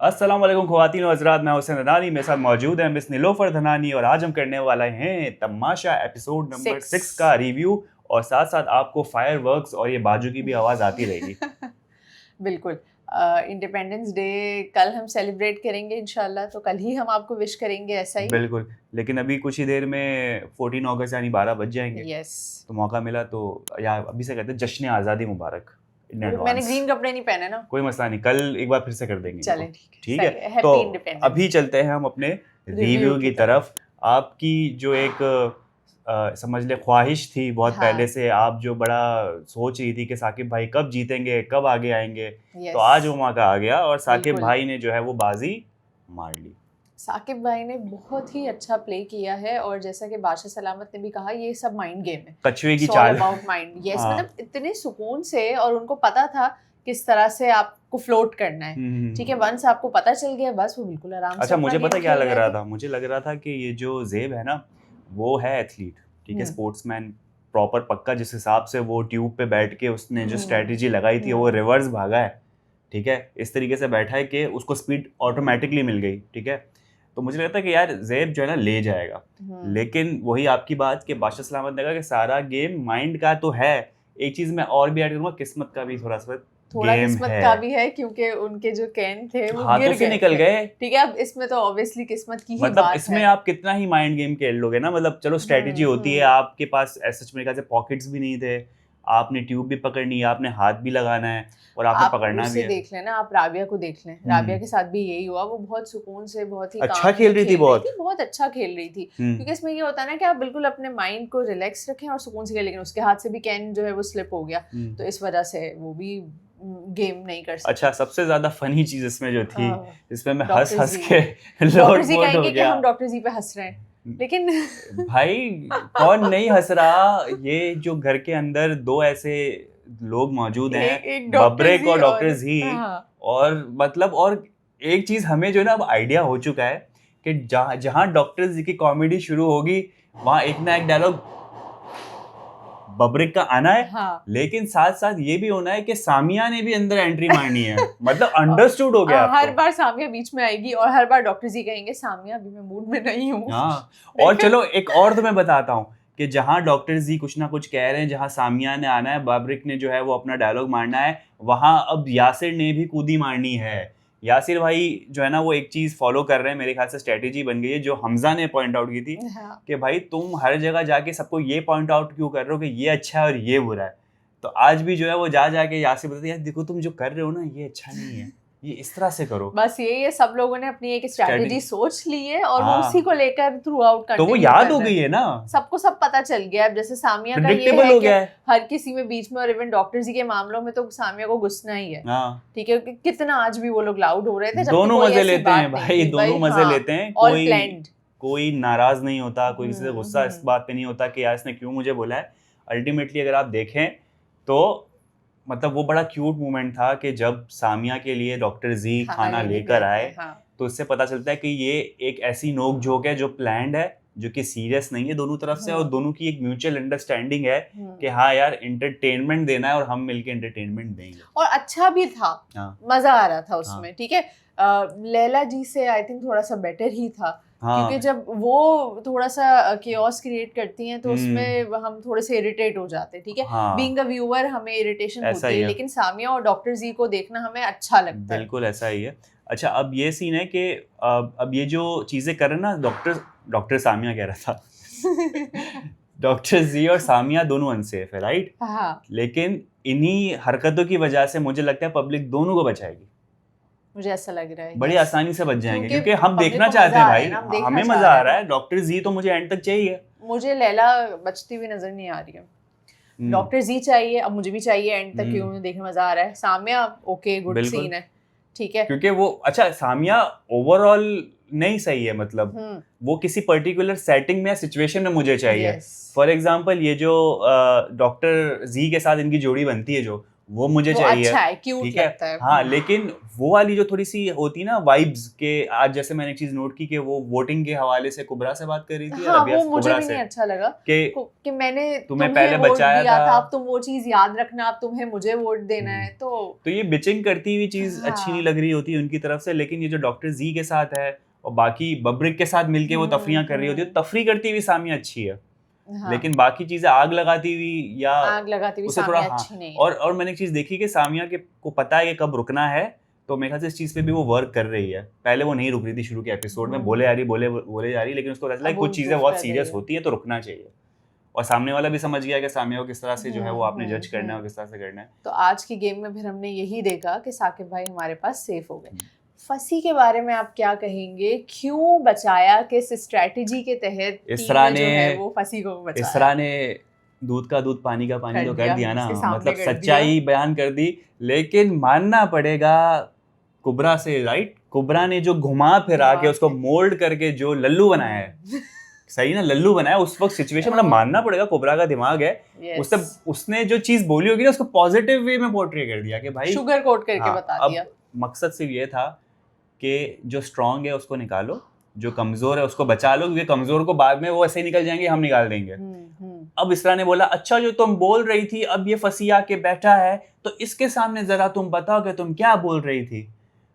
अस्सलाम वालेकुम ख़वातीन व हज़रात, मैं हुसैन धनानी, मेरे साथ मौजूद है मिस नीलोफर धनानी और आज हम करने वाले हैं तमाशा एपिसोड नंबर 6 का रिव्यू और साथ साथ आपको फायरवर्क्स और ये बाजू की भी आवाज़ आती रहेगी। बिल्कुल। इंडिपेंडेंस डे कल हम सेलिब्रेट करेंगे इंशाल्लाह, तो कल ही हम आपको विश करेंगे ऐसा ही। बिल्कुल, लेकिन अभी कुछ ही देर में 14 अगस्त यानी 12 बज जाएंगे। यस। तो मौका मिला तो या अभी से कहते हैं जश्न आज़ादी मुबारक। मैंने ग्रीन कपड़े नहीं पहने ना। कोई मसला नहीं, कल एक बार फिर से कर देंगे। चलें ठीक है। हैप्पी तो इंडिपेंडेंस। अभी चलते हैं हम अपने रिव्यू की तरफ। आपकी जो एक समझ ले ख्वाहिश थी बहुत पहले से, आप जो बड़ा सोच रही थी कि साकिब भाई कब जीतेंगे, कब आगे आएंगे, तो आज वो मौका आ गया और साकिब भाई ने जो है वो बाजी मार ली। साकिब भाई ने बहुत ही अच्छा प्ले किया है और जैसा कि बादशाह सलामत ने भी कहा, ये सब माइंड गेम है, कछुए की चाल, अबाउट माइंड। यस, मतलब इतने सुकून से, और उनको पता था किस तरह से आपको फ्लोट करना है। ठीक है, वंस आपको पता चल गया बस वो बिल्कुल आराम से। अच्छा, मुझे पता क्या लग रहा था, मुझे लग रहा था कि ये जो ज़ेब है ना वो है एथलीट, ठीक है, स्पोर्ट्समैन प्रॉपर पक्का, जिस हिसाब से वो ट्यूब पे बैठ के उसने जो स्ट्रेटजी लगाई थी वो रिवर्स भागा है, ठीक है, इस तरीके से बैठा है कि उसको स्पीड ऑटोमेटिकली मिल गई, ठीक है। तो मुझे लगता है कि यार ज़ेब जो है ना ले जाएगा, लेकिन वही आपकी बात कि बादशाह सलामत ने कहा कि सारा गेम माइंड का तो है। एक चीज़ मैं और भी ऐड करूँगा, किस्मत का भी थोड़ा किस्मत का भी है, क्योंकि उनके जो कैन थे वो हाथों से निकल गए। ठीक है, अब इसमें तो ऑब्वियसली किस्मत की ही मतलब बात इसमें है। आप कितना ही माइंड गेम खेल लोगे ना, मतलब चलो स्ट्रेटेजी होती है, आपके पास ऐसे मेरे ख्याल से पॉकेट्स भी नहीं थे, आपने ट्यूब भी पकड़नी है, आपने हाथ भी लगाना है और आपने पकड़ना भी है। देख लेना, आप राबिया को देख लें, राबिया के साथ भी यही हुआ, वो बहुत सुकून से, बहुत ही अच्छा खेल रही थी, बहुत अच्छा खेल रही थी। क्योंकि इसमें ये होता है ना कि आप बिल्कुल अपने माइंड को रिलैक्स रखें और सुकून से खेलें, लेकिन उसके हाथ से भी कैन जो है वो स्लिप हो गया, तो इस वजह से वो भी गेम नहीं कर सकते। अच्छा, सबसे ज्यादा फनी चीज इसमें जो थी, इसमें मैं हंस हंस के लोटपोट हो गया। हम डॉक्टर जी पे हंस रहे हैं, लेकिन भाई कौन नहीं हंस रहा। ये जो घर के अंदर दो ऐसे लोग मौजूद हैं, बब्रेक और डॉक्टर जी, और मतलब और एक चीज हमें जो है ना अब आइडिया हो चुका है कि जहाँ डॉक्टर जी की कॉमेडी शुरू होगी वहाँ एक ना एक डायलॉग बब्रिक का आना है। हाँ। लेकिन साथ साथ ये भी होना है कि सामिया ने भी अंदर एंट्री मारनी है। मतलब अंडरस्टूड हो गया। हर बार सामिया बीच में आएगी और हर बार डॉक्टर जी कहेंगे सामिया अभी मैं मूड में नहीं हूँ। हाँ, और चलो एक और तुम्हें बताता हूँ कि जहाँ डॉक्टर जी कुछ ना कुछ कह रहे हैं, जहाँ सामिया ने आना है, बब्रिक ने जो है वो अपना डायलॉग मारना है, वहाँ अब यासिर ने भी कूदी मारनी है। यासिर भाई जो है ना वो एक चीज फॉलो कर रहे हैं, मेरे ख्याल से स्ट्रेटेजी बन गई है जो हमजा ने पॉइंट आउट की थी। हाँ। कि भाई तुम हर जगह जाके सबको ये पॉइंट आउट क्यों कर रहे हो कि ये अच्छा है और ये बुरा है। तो आज भी जो है वो जाके यासिर बताते यार देखो तुम जो कर रहे हो ना ये अच्छा नहीं है, ये इस तरह से करो। बस यही है, सब लोगों ने अपनी एक स्ट्रेटेजी सोच ली है और वो उसी को लेकर थ्रू आउट तो वो याद हो गई है ना, सबको सब पता चल गया। अब जैसे सामिया का ये है कि हर किसी में बीच में, और इवन डॉक्टर जी के मामलों में तो सामिया को गुस्सा ही है। ठीक है, कितना आज भी वो लोग लाउड हो रहे थे, दोनों मजे लेते हैं भाई, दोनों मजे लेते हैं, कोई नाराज नहीं होता, कोई किसी से गुस्सा इस बात पे नहीं होता कि यार इसने क्यों मुझे बोला है। अल्टीमेटली अगर आप देखें तो मतलब वो बड़ा क्यूट मोमेंट था कि जब सामिया के लिए डॉक्टर जी खाना लेकर आए। तो इससे पता चलता है कि ये एक ऐसी नोक झोंक है जो प्लान्ड है, जो कि सीरियस नहीं है दोनों तरफ से, और दोनों की एक म्यूचुअल अंडरस्टैंडिंग है कि हाँ यार इंटरटेनमेंट देना है और हम मिलके इंटरटेनमेंट देंगे। और अच्छा भी था, मजा आ रहा था उसमें। ठीक है, लैला जी से आई थिंक थोड़ा सा बेटर ही था। क्योंकि जब वो थोड़ा सा केओस क्रिएट करती हैं तो उसमें हम थोड़े से इरिटेट हो जाते हैं। ठीक है, बीइंग अ व्यूअर हमें इरिटेशन होती है, लेकिन सामिया और डॉक्टर जी को देखना हमें अच्छा लगता है। बिल्कुल ऐसा ही है। अच्छा, अब ये सीन है कि अब ये जो चीजें कर रहे हैं ना, डॉक्टर सामिया कह रहा था डॉक्टर जी और सामिया दोनों अनसेफ है, राइट? हाँ। लेकिन इन्हीं हरकतों की वजह से मुझे लगता है पब्लिक दोनों को बचाएगी। मुझे ऐसा लग रहा है बड़ी आसानी से बच जाएंगे, क्योंकि हम देखना चाहते हैं भाई, हमें मजा आ रहा है। डॉक्टर जी तो मुझे एंड तक चाहिए, मुझे लैला बचती हुई नजर नहीं आ रही है। डॉक्टर जी चाहिए, अब मुझे भी चाहिए एंड तक, क्यों देखने मजा आ रहा है। सामिया ओके, गुड सीन है, ठीक है, क्योंकि वो अच्छा सामिया ओवरऑल नहीं सही है, मतलब वो किसी पर्टिकुलर सेटिंग में या सिचुएशन में मुझे चाहिए। फॉर एग्जांपल ये जो डॉक्टर जी के साथ इनकी जोड़ी बनती है, जो वो मुझे चाहिए, अच्छा है, क्यूट ठीक है। लगता है। हाँ, लेकिन वो वाली जो थोड़ी सी होती है ना वाइब्स के, आज जैसे मैंने एक चीज नोट की कि वो वोटिंग के हवाले से कुबरा से बात कर रही थी, हाँ, रबिया वो मुझे कुबरा भी से, नहीं अच्छा लगा कि मैंने तुम्हें तुम्हें पहले वोट बचाया दिया था, अब तुम वो चीज याद रखना, अब तुम्हें मुझे वोट देना है। तो ये बिचिंग करती हुई चीज अच्छी नहीं लग रही होती उनकी तरफ से। लेकिन ये जो डॉक्टर जी के साथ है और बाकी बब्रिक के साथ मिलके वो तफरियां कर रही होती है, तफरी करती हुई सामिया अच्छी है। हाँ। लेकिन बाकी चीजें आग लगाती हुई या आग लगाती हुई सामिया अच्छी नहीं है। और मैंने एक चीज देखी कि सामिया के को पता है कि कब रुकना है, तो मेरे ख्याल से इस चीज पे भी वो वर्क कर रही है। पहले वो नहीं रुक रही थी शुरू के एपिसोड में, बोले जा रही, लेकिन उसको ऐसा कुछ चीजें बहुत सीरियस होती है तो रुकना चाहिए। और सामने वाला भी समझ गया कि सामिया को किस तरह से जो है वो आपने जज करना है और किस तरह से करना है। तो आज की गेम में फिर हमने यही देखा कि साकिब भाई हमारे पास सेफ हो गए। फसी के बारे में आप क्या कहेंगे, क्यों बचाया, किस स्ट्रेटजी के तहत इसरा ने जो है वो फसी को बचाया? इसरा ने दूध का दूध पानी का पानी तो कर दिया ना, मतलब सच्चाई बयान कर दी। लेकिन मानना पड़ेगा कुबरा से, राइट, कुबरा ने जो घुमा फिरा के उसको मोल्ड करके जो लल्लू बनाया है, सही ना, लल्लू बनाया उस वक्त सिचुएशन, मतलब मानना पड़ेगा कुबरा का दिमाग है। उसने जो चीज बोली होगी ना उसको पॉजिटिव वे में पोर्ट्रे कर दिया कि भाई शुगर कोट करके बता दिया। मकसद सिर्फ ये था कि जो स्ट्रांग है उसको निकालो, जो कमजोर है उसको बचा लो, क्योंकि कमजोर को बाद में वो ऐसे ही निकल जाएंगे, हम निकाल देंगे। अब इसरा ने बोला अच्छा जो तुम बोल रही थी अब ये फसी आके बैठा है तो इसके सामने जरा तुम बताओ कि तुम क्या बोल रही थी।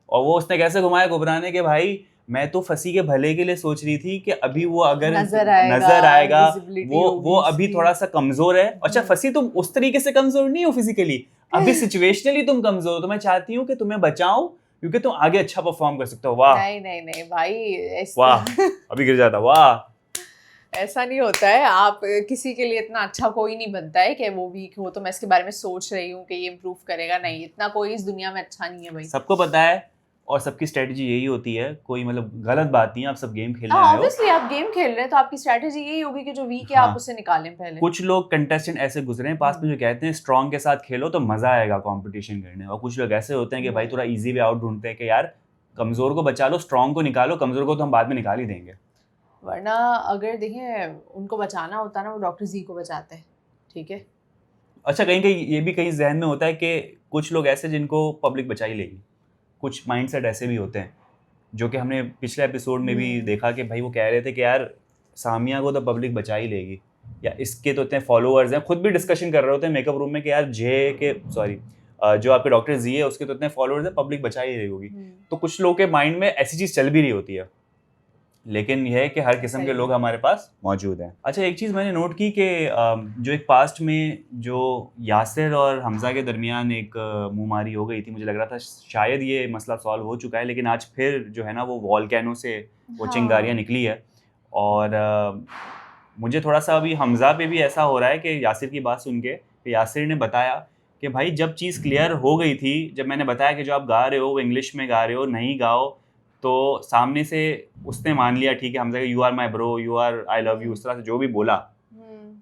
और वो उसने कैसे घुमाया कुबरा ने कि भाई मैं तो फसी के भले के लिए सोच रही थी कि अभी वो अगर नजर आएगा वो अभी थोड़ा सा कमजोर है। अच्छा फसी तुम उस तरीके से कमजोर नहीं हो फिजिकली, अभी सिचुएशनली तुम कमजोर हो, तो मैं चाहती हूँ कि तुम्हें बचाऊं क्योंकि तुम आगे अच्छा परफॉर्म कर सकते हो। वाह नहीं भाई, वाह अभी गिर जाता, वाह ऐसा नहीं होता है। आप किसी के लिए इतना अच्छा कोई नहीं बनता है कि वो वीक हो तो मैं इसके बारे में सोच रही हूँ कि ये इम्प्रूव करेगा, नहीं, इतना कोई इस दुनिया में अच्छा नहीं है भाई। सबको पता है और सबकी स्ट्रेटजी यही होती है, कोई मतलब गलत बात नहीं है, आप सब गेम खेलने आए हो। ऑब्वियसली आप गेम खेल रहे हैं तो आपकी स्ट्रेटजी यही होगी कि जो वीक है आप उसे निकालें पहले। कुछ लोग कंटेस्टेंट ऐसे गुजरे हैं पास में जो कहते हैं स्ट्रांग के साथ खेलो तो मजा आएगा कंपटीशन करने, और कुछ लोग ऐसे होते हैं कि भाई थोड़ा इजी वे आउट ढूंढते हैं कि यार कमजोर को बचा लो, स्ट्रांग को निकालो, कमजोर को तो हम बाद में निकाल ही देंगे। वरना अगर देखें उनको बचाना होता ना वो डॉक्टर जी को बचाते हैं, ठीक है। अच्छा कहीं कहीं ये भी कहीं जहन में होता है कि कुछ लोग ऐसे जिनको पब्लिक बचा ही लेगी, कुछ माइंडसेट ऐसे भी होते हैं जो कि हमने पिछले एपिसोड में भी देखा कि भाई वो कह रहे थे कि यार सामिया को तो पब्लिक बचा ही लेगी, या इसके तो इतने फॉलोअर्स हैं, खुद भी डिस्कशन कर रहे होते हैं मेकअप रूम में कि यार जो आपके डॉक्टर जी है उसके तो इतने फॉलोअर्स हैं, पब्लिक बचा ही रही होगी। तो कुछ लोगों के माइंड में ऐसी चीज़ चल भी रही होती है, लेकिन यह है कि हर किस्म के लोग हमारे पास मौजूद हैं। अच्छा एक चीज़ मैंने नोट की कि जो एक पास्ट में जो यासिर और हमजा के दरमियान एक मुँहमारी हो गई थी, मुझे लग रहा था शायद ये मसला सॉल्व हो चुका है, लेकिन आज फिर जो है ना वो वॉल्केनो से वो चिंगारियाँ निकली है। और मुझे थोड़ा सा अभी हमजा पे भी ऐसा हो रहा है कि यासिर की बात सुन के यासिर ने बताया कि भाई जब चीज़ क्लियर हो गई थी, जब मैंने बताया कि जो आप गा रहे हो वो इंग्लिश में गा रहे हो, नहीं गाओ, तो सामने से उसने मान लिया ठीक है Hamza, you are my bro, you are I love you, उस तरह से जो भी बोला।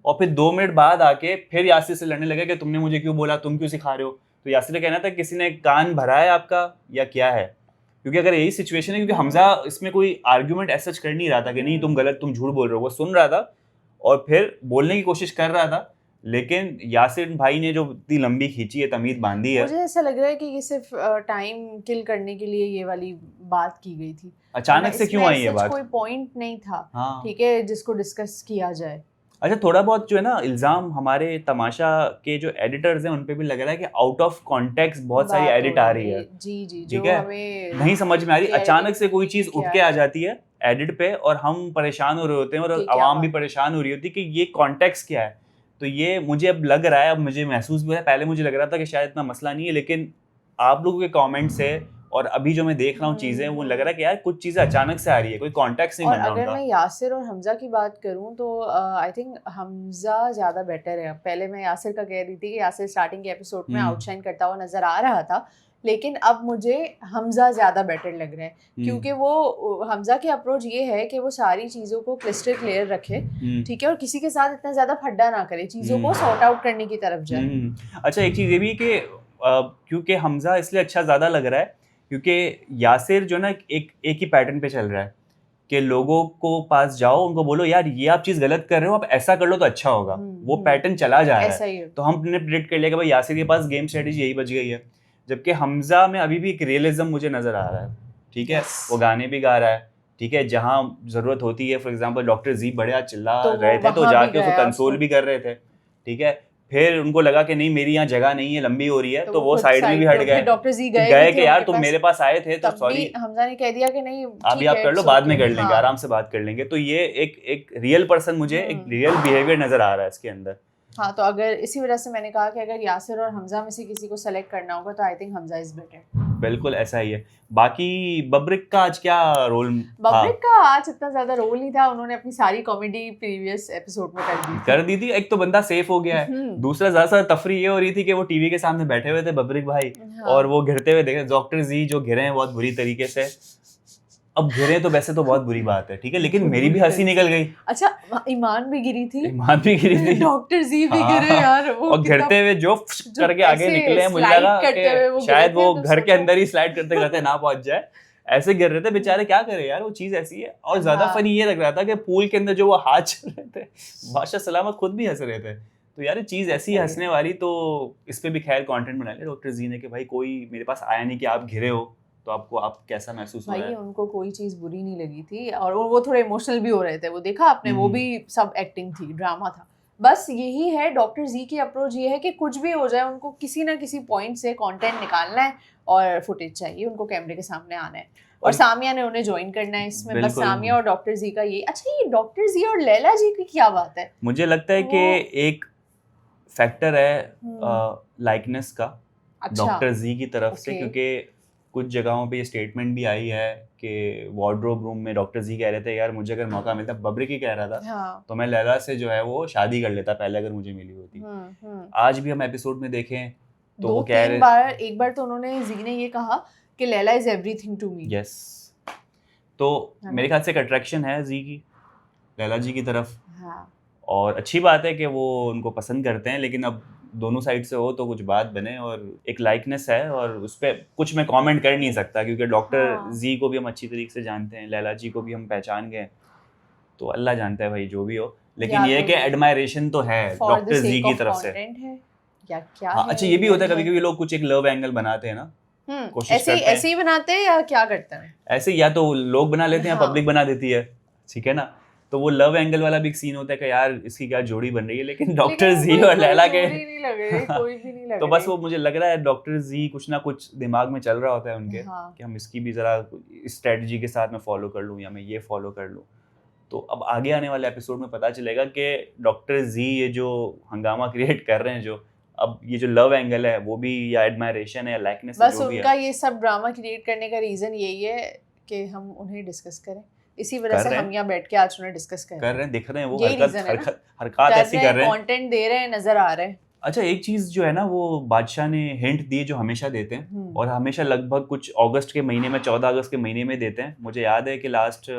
और फिर 2 मिनट बाद आके फिर यासिर से लड़ने लगे कि तुमने मुझे क्यों बोला, तुम क्यों सिखा रहे हो। तो यासिर ने कहना था किसी ने कान भरा है आपका या क्या है, क्योंकि अगर यही सिचुएशन है, क्योंकि हमजा इसमें कोई आर्ग्यूमेंट ऐसा कर नहीं रहा था कि नहीं तुम गलत, तुम झूठ बोल रहे हो, वो सुन रहा था और फिर बोलने की कोशिश कर रहा था। लेकिन यासिर भाई ने जो इतनी लंबी खींची है, तमीज बांधी है, मुझे ऐसा लग रहा है कि ये सिर्फ टाइम किल करने के लिए ये वाली बात की गई थी। अचानक से क्यों आई ये बात, कोई पॉइंट नहीं था, ठीक है, जिसको डिस्कस किया जाए। अच्छा थोड़ा बहुत जो है ना इल्ज़ाम हमारे तमाशा के जो एडिटर्स हैं उन पे भी लग रहा है कि आउट ऑफ कॉन्टेक्स्ट बहुत सारी एडिट आ रही है। जी ठीक है, नहीं समझ में आ रही, अचानक से कोई चीज़ उठ के आ जाती है एडिट पे और हम परेशान हो रहे होते हैं और आवाम भी परेशान हो रही होती है कि ये कॉन्टेक्स्ट क्या है। तो ये मुझे अब लग रहा है, अब मुझे महसूस भी है, पहले मुझे लग रहा था कि शायद इतना मसला नहीं है, लेकिन आप लोगों के कमेंट से और अभी जो मैं देख रहा हूँ चीज़ें, वो लग रहा है कि यार कुछ चीज़ें अचानक से आ रही है, कोई कॉन्टेक्स्ट नहीं बन रहा। अगर मैं यासिर और हमजा की बात करूँ तो आई थिंक हमजा ज़्यादा बेटर है। पहले मैं यासिर का कह रही थी कि यासिर स्टार्टिंग के एपिसोड में आउटशाइन करता हुआ नज़र आ रहा था, लेकिन अब मुझे हमजा ज़्यादा बेटर लग रहा है, क्योंकि वो हमजा की अप्रोच ये है कि वो सारी चीज़ों को क्रिस्टल क्लियर रखे, ठीक है, और किसी के साथ इतना ज़्यादा फड्डा ना करे, चीज़ों को सॉर्ट आउट करने की तरफ जाए। अच्छा एक चीज़ ये भी कि क्योंकि हमजा इसलिए अच्छा ज़्यादा लग रहा है क्योंकि यासिर जो ना एक ही पैटर्न पे चल रहा है कि लोगों को पास जाओ, उनको बोलो यार ये आप चीज गलत कर रहे हो, आप ऐसा कर लो तो अच्छा होगा। वो पैटर्न चला जा रहा है। तो हमने प्रेडिक्ट कर लिया कि भाई यासिर के पास गेम स्ट्रेटेजी यही बच गई है, जबकि हमजा में अभी भी एक रियलिज्म मुझे नजर आ रहा है। ठीक है, वो गाने भी गा रहा है, ठीक है, जहाँ जरूरत होती है, फॉर एग्जाम्पल डॉक्टर जी बढ़िया चिल्ला रहे थे तो जाके उसको कंसोल भी कर रहे थे। ठीक है, फिर उनको लगा कि नहीं मेरी यहाँ जगह नहीं है, लंबी हो रही है, तो वो साइड में भी हट गए। डॉक्टर जी गए कि यार तुम मेरे पास आए थे तो सॉरी, हमजा ने कह दिया कि नहीं अभी आप कर लो, बाद में कर लेंगे, आराम से बात कर लेंगे। तो ये एक रियल पर्सन, मुझे एक रियल बिहेवियर नजर आ रहा है इसके अंदर। हाँ, तो अगर इसी वजह से मैंने कहा कि अगर यासिर और हमजा में से किसी को सेलेक्ट करना होगा तो I think Hamza is better. बिल्कुल ऐसा ही है। बाकी बब्रिक का आज क्या रोल? बब्रिक का आज इतना ज्यादा रोल नहीं था, उन्होंने अपनी सारी कॉमेडी प्रीवियस एपिसोड में कर दी थी। एक तो बंदा सेफ हो गया है, दूसरा ज्यादा तफरी ये हो रही थी कि वो टीवी के सामने बैठे हुए थे बब्रिक भाई, और वो घिरते हुए देखे डॉक्टर जी जो घिरे हैं बहुत बुरी तरीके से। अब घिरे तो वैसे तो बहुत बुरी बात है, ठीक है, लेकिन मेरी भी हंसी निकल गई। अच्छा, ईमान भी गिरी थी, डॉक्टर जी भी गिरे यार, और घिरते हुए जो करके आगे निकले हैं, मुझे लगा कि शायद वो घर के अंदर ही स्लाइड करते करते ना पहुंच जाए, ऐसे गिर रहे थे बेचारे। क्या करे यार, वो चीज ऐसी है। और ज्यादा फनी ये लग रहा था कि पूल के अंदर जो वो हाथ चल रहे थे, बादशाह सलामत खुद भी हंस रहे थे। तो यार चीज ऐसी हंसने वाली, तो इस पे भी खैर कंटेंट बना लिया डॉक्टर जी ने कि भाई कोई मेरे पास आया नहीं कि आप घिरे हो, तो आपको आप कैसा महसूस हो रहा है? भाई उनको कोई चीज बुरी नहीं लगी थी, और वो थोड़े इमोशनल भी हो रहे थे, वो देखा आपने, वो भी सब एक्टिंग थी, ड्रामा था। बस यही है डॉक्टर जी की अप्रोच, ये है कि कुछ भी हो जाए उनको किसी ना किसी पॉइंट से कंटेंट निकालना है और फुटेज चाहिए, उनको कैमरे के सामने आना है। और सामिया ने उन्हें ज्वाइन करना है इसमें, बस सामिया और डॉक्टर जी का ये। अच्छा, ये डॉक्टर जी और लैला जी की क्या बात है? मुझे लगता है कि एक फैक्टर है लाइकनेस का डॉक्टर जी की तरफ से, क्योंकि कुछ जगहों पे ये स्टेटमेंट भी आई है कि वार्डरोब रूम में डॉक्टर जी कह रहे थे यार मुझे अगर मौका मिलता, बब्रिक ही कह रहा था, तो मैं लैला से जो है वो शादी कर लेता पहले अगर मुझे मिली होती। आज भी हम एपिसोड में देखें तो वो कह रहे, एक बार तो उन्होंने जी ने ये कहा कि Laila is everything to me. Yes, तो मेरे ख्याल से एक अट्रैक्शन है जी की लैला जी की तरफ। और अच्छी बात है कि वो उनको पसंद करते हैं, लेकिन अब दोनों साइड से हो तो कुछ बात बने, और एक लाइकनेस है, और उस पर कुछ मैं कमेंट कर नहीं सकता, क्योंकि डॉक्टर जी को भी हम अच्छी तरीके से जानते हैं, लैला जी को भी हम पहचान गए, तो अल्लाह जानता है भाई जो भी हो, लेकिन ये कि एडमायरेशन तो है डॉक्टर जी की तरफ से। या क्या हाँ, अच्छा ये भी होता है कभी कभी लोग कुछ एक लव एंगल बनाते हैं ना, ऐसे ही बनाते हैं या क्या करते हैं? ऐसे या तो लोग बना लेते हैं, पब्लिक बना देती है, ठीक है ना। तो वो लव एंगल वाला भी एक सीन होता है कि यार इसकी क्या जोड़ी बन रही है, लेकिन डॉक्टर जी और लैला के कोई भी नहीं लग तो बस वो मुझे लग रहा है डॉक्टर जी कुछ ना कुछ दिमाग में चल रहा होता है उनके, कि हम इसकी भी जरा स्ट्रेटजी के साथ में फॉलो कर लूँ या मैं ये फॉलो कर लूँ। तो अब आगे आने वाले एपिसोड में पता चलेगा कि डॉक्टर जी ये जो हंगामा क्रिएट कर रहे हैं, जो अब ये जो लव एंगल है वो भी, या एडमायरेशन है या लाइकनेस, बस उनका ये सब ड्रामा क्रिएट करने का रीजन यही है कि हम उन्हें डिस्कस करें, इसी वजह से हम यहाँ बैठ के आज उन्हें डिस्कस कर रहे हैं, दिख रहे हैं वो हरकत ऐसी कर रहे हैं, कंटेंट दे रहे हैं, नजर आ रहे हैं। अच्छा, एक चीज जो है ना, वो बादशाह ने हिंट दी जो हमेशा देते हैं, और हमेशा लगभग कुछ अगस्त के महीने में, 14 अगस्त के महीने में देते हैं। मुझे याद है कि लास्ट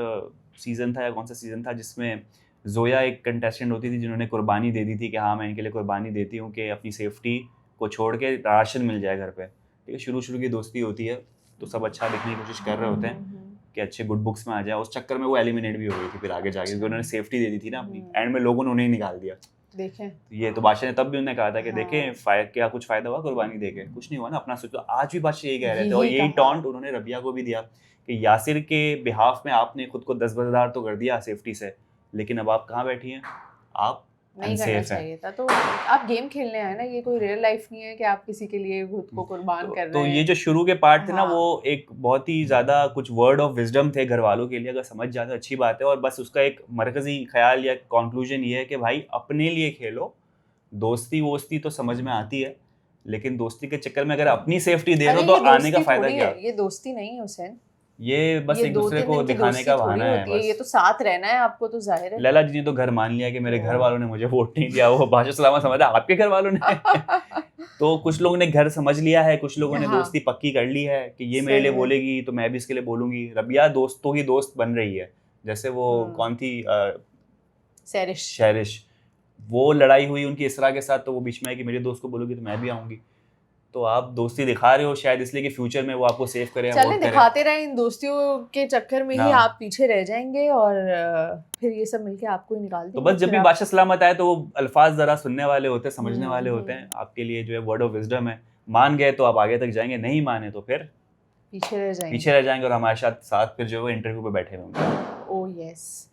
सीजन था या कौन सा सीजन था जिसमें जोया एक कंटेस्टेंट होती थी जिन्होंने कुर्बानी दे दी थी कि हाँ मैं इनके लिए कुर्बानी देती हूँ कि अपनी सेफ्टी को छोड़ के राशन मिल जाए घर पे, ठीक है। शुरू की दोस्ती होती है तो सब अच्छा दिखने की कोशिश कर रहे होते हैं कि अच्छे गुड बुक्स में आ जाए, उस चक्कर में वो एलिमिनेट भी हो गई थी फिर आगे जाके, क्योंकि उन्होंने सेफ्टी दे दी थी ना अपनी, एंड में लोगों ने उन्हें निकाल दिया। देखें ये तो बादशाह ने तब भी उन्हें कहा था कि देखें क्या कुछ फायदा हुआ कुर्बानी देके, कुछ नहीं हुआ ना, अपना सोचो। आज भी बादशाह यही कह रहे थे, और यही टॉन्ट उन्होंने रबिया को भी दिया कि यासिर के बिहाफ में आपने खुद को 10,000 तो कर दिया सेफ्टी से, लेकिन अब आप कहाँ बैठी हैं, आप नहीं करना चाहिए था। तो आप गेम खेलने आए ना, ये कोई रियल लाइफ नहीं है कि आप किसी के लिए खुद को कुर्बान कर रहे हैं। तो ये जो शुरू के पार्ट थे ना, वो एक बहुत ही ज्यादा कुछ वर्ड ऑफ विजडम थे घर वालों के लिए, अगर समझ जाते अच्छी बात है। और बस उसका एक मरकजी ख्याल या कंक्लूजन ये है कि भाई अपने लिए खेलो, दोस्ती वोस्ती तो समझ में आती है, लेकिन दोस्ती के चक्कर में अगर अपनी सेफ्टी दे रहे हो तो आने का फायदा क्या? ये दोस्ती नहीं है हुसैन, ये बस एक दूसरे को दिखाने का बहाना है बस। ये तो साथ रहना है आपको, तो जाहिर है। लैला जी ने तो घर मान लिया कि मेरे घर वालों ने मुझे वोट नहीं दिया, वो बादशाह सलामत समझा आपके घर वालों ने तो कुछ लोगों ने घर समझ लिया है, कुछ लोगों ने दोस्ती पक्की कर ली है कि ये मेरे लिए बोलेगी तो मैं भी इसके लिए बोलूंगी। रबिया दोस्तों की दोस्त बन रही है, जैसे वो कौन थी, शैरिश, वो लड़ाई हुई उनकी इसरा के साथ, तो वो बीच में है कि मेरे दोस्त को बोलोगी तो मैं भी आऊंगी। तो आप दोस्ती दिखा रहे हो शायद इसलिए कि फ्यूचर में वो आपको सेव करे, चलें दिखाते रहे, इन दोस्तियों के चक्कर में ही आप पीछे रह जाएंगे और फिर ये सब मिलके आपको ही निकाल देंगे। तो बस जब भी बादशाह सलामत आए तो वो अल्फाज जरा सुनने वाले होते हैं, समझने वाले होते हैं, आपके लिए जो है वर्ड ऑफ विजडम है। मान गए तो आप आगे तक जाएंगे, नहीं माने तो फिर पीछे रह जाएंगे और हमारे साथ फिर जो है इंटरव्यू पे बैठे होंगे। ओह यस,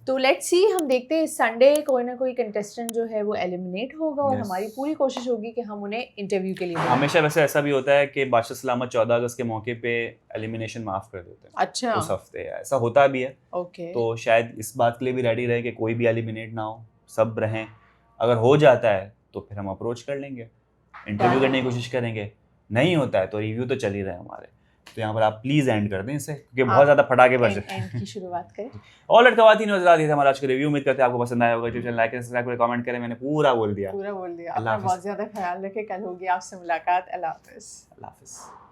तो लेट्स सी, हम देखते हैं संडे कोई ना कोई कंटेस्टेंट जो है वो एलिमिनेट होगा और हमारी पूरी कोशिश होगी कि हम उन्हें इंटरव्यू के लिए हमेशा वैसे ऐसा भी होता है कि बादशाह सलामत 14 अगस्त के मौके पे एलिमिनेशन माफ कर देते हैं। अच्छा, उस हफ्ते ऐसा होता भी है। ओके, तो शायद इस बात के लिए भी रेडी रहे कि कोई भी एलिमिनेट ना हो, सब रहें। अगर हो जाता है तो फिर हम अप्रोच कर लेंगे, इंटरव्यू करने की कोशिश करेंगे, नहीं होता है तो रिव्यू तो चल ही रहे हमारे। तो यहाँ पर आप प्लीज एंड कर दें इसे, क्योंकि बहुत ज्यादा फटाके बज रहे हैं। एंड की शुरुआत करें। ऑलराइट खवातीन और हज़रात, ये था हमारा आज का रिव्यू। उम्मीद करते हैं आपको पसंद आया होगा। यूट्यूब चैनल लाइक करें, सब्सक्राइब करें, कमेंट करें। मैंने पूरा बोल दिया। अपना बहुत ज्यादा ख्याल रखें। कल होगी आपसे मुलाकात। अल्लाह हाफिज़।